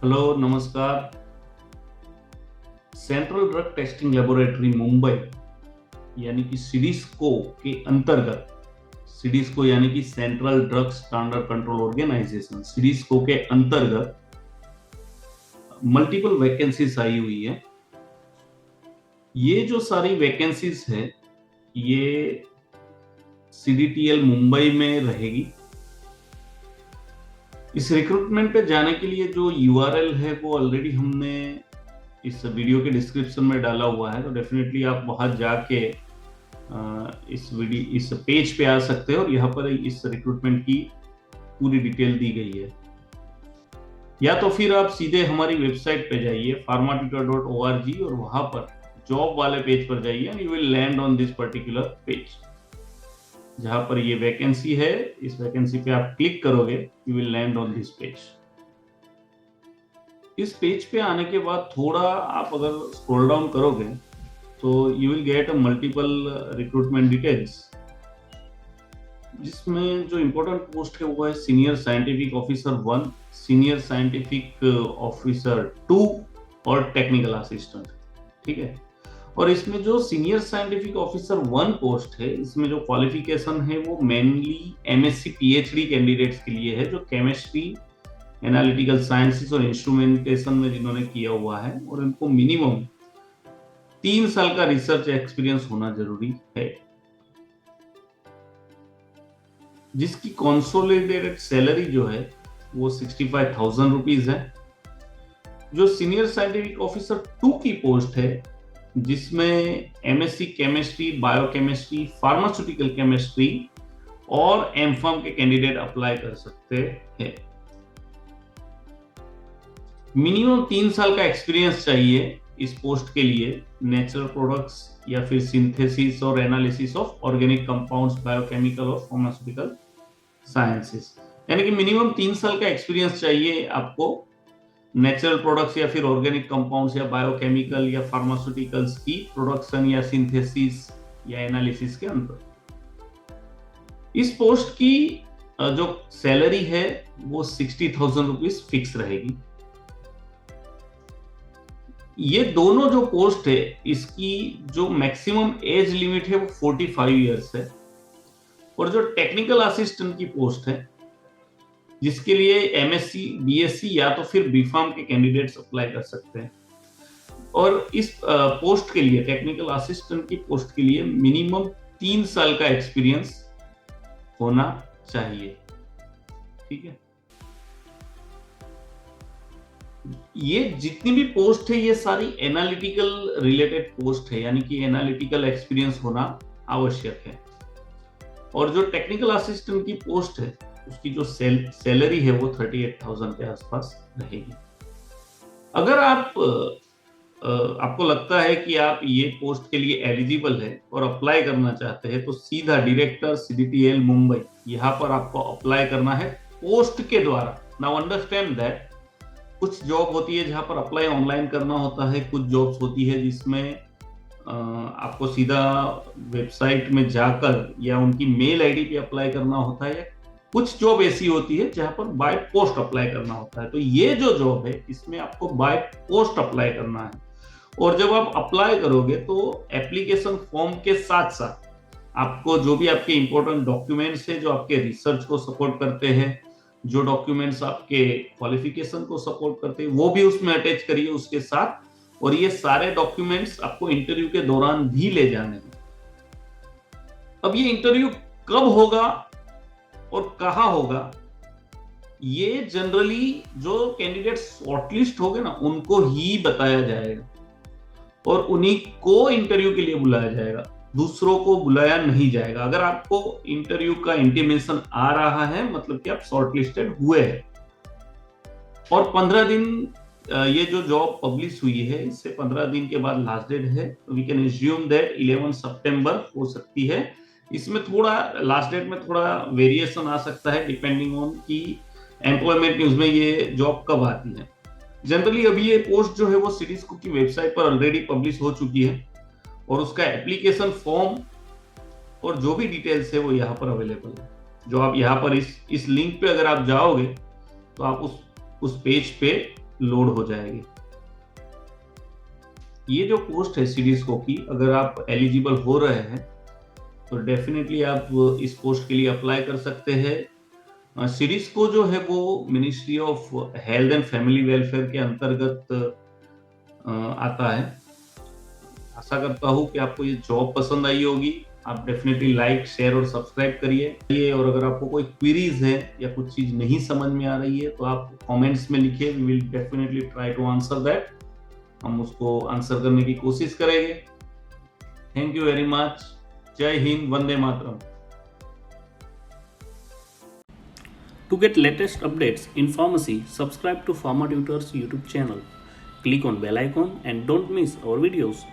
Hello, नमस्कार। Central drug testing laboratory Mumbai यानी कि सिडिस्को के अंतर्गत, सिडिस्को यानी कि central drug standard control organization, CDSCO के अंतर्गत मल्टीपल वैकेंसीज आई हुई है। ये जो सारी वैकेंसीज है ये सीडीटीएल मुंबई में रहेगी। इस रिक्रूटमेंट पे जाने के लिए जो यूआरएल है वो ऑलरेडी हमने इस वीडियो के डिस्क्रिप्शन में डाला हुआ है, तो डेफिनेटली आप वहां जाके इस पेज पे आ सकते हो और यहाँ पर इस रिक्रूटमेंट की पूरी डिटेल दी गई है। या तो फिर आप सीधे हमारी वेबसाइट पे जाइए pharmatutor.org और वहां पर जॉब वाले पेज पर जाइए and you will land on this particular page. जहां पर ये वैकेंसी है, इस वैकेंसी पे आप क्लिक करोगे, you will land on this page. इस पेज पे आने के बाद थोड़ा आप अगर स्क्रॉल डाउन करोगे तो you will get a multiple recruitment details, जिसमें जो इंपॉर्टेंट पोस्ट है वो है senior scientific officer 1, senior scientific officer 2 और टेक्निकल असिस्टेंट। ठीक है। और इसमें जो सीनियर साइंटिफिक ऑफिसर 1 पोस्ट है, इसमें जो क्वालिफिकेशन है वो मेनली एमएससी पीएचडी कैंडिडेट्स के लिए है, जो केमिस्ट्री, एनालिटिकल साइंसेस और इंस्ट्रूमेंटेशन में जिन्होंने किया हुआ है, और इनको मिनिमम 3 साल का रिसर्च एक्सपीरियंस होना जरूरी है। जिसकी कंसोलिडेटेड सैलरी जो है वो 65,000 रुपीज है। जो सीनियर साइंटिफिक ऑफिसर 2 की पोस्ट है, जिसमें MSc chemistry, biochemistry, pharmaceutical chemistry और एमफार्म के कैंडिडेट अप्लाई कर सकते हैं। मिनिमम 3 साल का एक्सपीरियंस चाहिए इस पोस्ट के लिए, नेचुरल प्रोडक्ट्स या फिर सिंथेसिस और analysis of organic compounds, biochemical और फार्मास्यूटिकल साइंसेस। यानी कि मिनिमम 3 साल का एक्सपीरियंस चाहिए आपको नेचुरल प्रोडक्ट्स या फिर ऑर्गेनिक कंपाउंड्स या बायोकेमिकल या फार्मास्यूटिकल्स की प्रोडक्शन या सिंथेसिस या एनालिसिस के अंदर। इस पोस्ट की जो सैलरी है वो 60,000 रुपीज फिक्स रहेगी। ये दोनों जो पोस्ट है, इसकी जो मैक्सिमम एज लिमिट है वो 45 इयर्स है। और जो टेक्निकल असिस्टेंट की पोस्ट है, जिसके लिए एमएससी, बीएससी या तो फिर बीफार्म के कैंडिडेट्स अप्लाई कर सकते हैं। और इस पोस्ट के लिए, टेक्निकल असिस्टेंट की पोस्ट के लिए मिनिमम 3 साल का एक्सपीरियंस होना चाहिए। ठीक है। ये जितनी भी पोस्ट है ये सारी एनालिटिकल रिलेटेड पोस्ट है, यानी कि एनालिटिकल एक्सपीरियंस होना आवश्यक है। और जो टेक्निकल असिस्टेंट की पोस्ट है, उसकी जो सैलरी है वो 38,000 के आसपास रहेगी। अगर आपको लगता है कि आप ये पोस्ट के लिए एलिजिबल है और अप्लाई करना चाहते हैं, तो सीधा डायरेक्टर सीडीटीएल मुंबई, यहाँ पर आपको अप्लाई करना है पोस्ट के द्वारा। नाउ अंडरस्टैंड दैट कुछ जॉब होती है जहां पर अप्लाई ऑनलाइन करना होता है, कुछ जॉब्स होती है जिसमें आपको सीधा वेबसाइट में जाकर या उनकी मेल आईडी पे अप्लाई करना होता है। कुछ जॉब ऐसी होती है जहां पर बाय पोस्ट अप्लाई करना होता है। तो ये जो जॉब है, इसमें आपको बाय पोस्ट अप्लाई करना है। और जब आप अप्लाई करोगे तो एप्लीकेशन फॉर्म के साथ साथ आपको जो भी आपके इंपॉर्टेंट डॉक्यूमेंट्स है, जो आपके रिसर्च को सपोर्ट करते हैं, जो डॉक्यूमेंट्स आपके क्वालिफिकेशन को सपोर्ट करते हैं, वो भी उसमें अटैच करिए उसके साथ। और ये सारे डॉक्यूमेंट्स आपको इंटरव्यू के दौरान भी ले जाने हैं। अब ये इंटरव्यू कब होगा और कहां होगा, ये जनरली जो कैंडिडेट शॉर्टलिस्ट हो गए ना, उनको ही बताया जाएगा और उन्हीं को इंटरव्यू के लिए बुलाया जाएगा, दूसरों को बुलाया नहीं जाएगा। अगर आपको इंटरव्यू का इंटीमेशन आ रहा है, मतलब कि आप शॉर्टलिस्टेड हुए हैं। और 15 दिन, ये जो जॉब पब्लिश हुई है, इससे 15 दिन के बाद लास्ट डेट है। वी कैन एज्यूम दैट 11 सितंबर हो सकती है। इसमें थोड़ा लास्ट डेट में थोड़ा वेरिएशन आ सकता है डिपेंडिंग ऑन कि एम्प्लॉयमेंट न्यूज में ये जॉब कब आती है। जनरली अभी ये पोस्ट जो है वो सिडिस्को की वेबसाइट पर ऑलरेडी पब्लिश हो चुकी है और उसका एप्लीकेशन फॉर्म और जो भी डिटेल्स है वो यहाँ पर अवेलेबल है। जो आप यहाँ पर इस लिंक पे अगर आप जाओगे तो आप उस पेज पे लोड हो जाएगी। ये जो पोस्ट है सीडीएसओ की, अगर आप एलिजिबल हो रहे हैं तो डेफिनेटली आप इस पोस्ट के लिए अप्लाई कर सकते हैं। सीडीएसओ जो है वो ministry of health and family welfare के अंतर्गत आता है। आशा करता हूँ कि आपको ये जॉब पसंद आई होगी। आप डेफिनेटली लाइक, शेयर और सब्सक्राइब करिए। और अगर आपको कोई क्वेरीज है या कुछ चीज नहीं समझ में आ रही है तो आप कमेंट्स में लिखिए, we will definitely try to answer that. हम उसको आंसर करने की कोशिश करेंगे। Thank you very much. जय Hind, Vande Mataram. To get latest updates, information, subscribe to Farmer Tutors YouTube channel. Click on bell icon and don't miss our videos.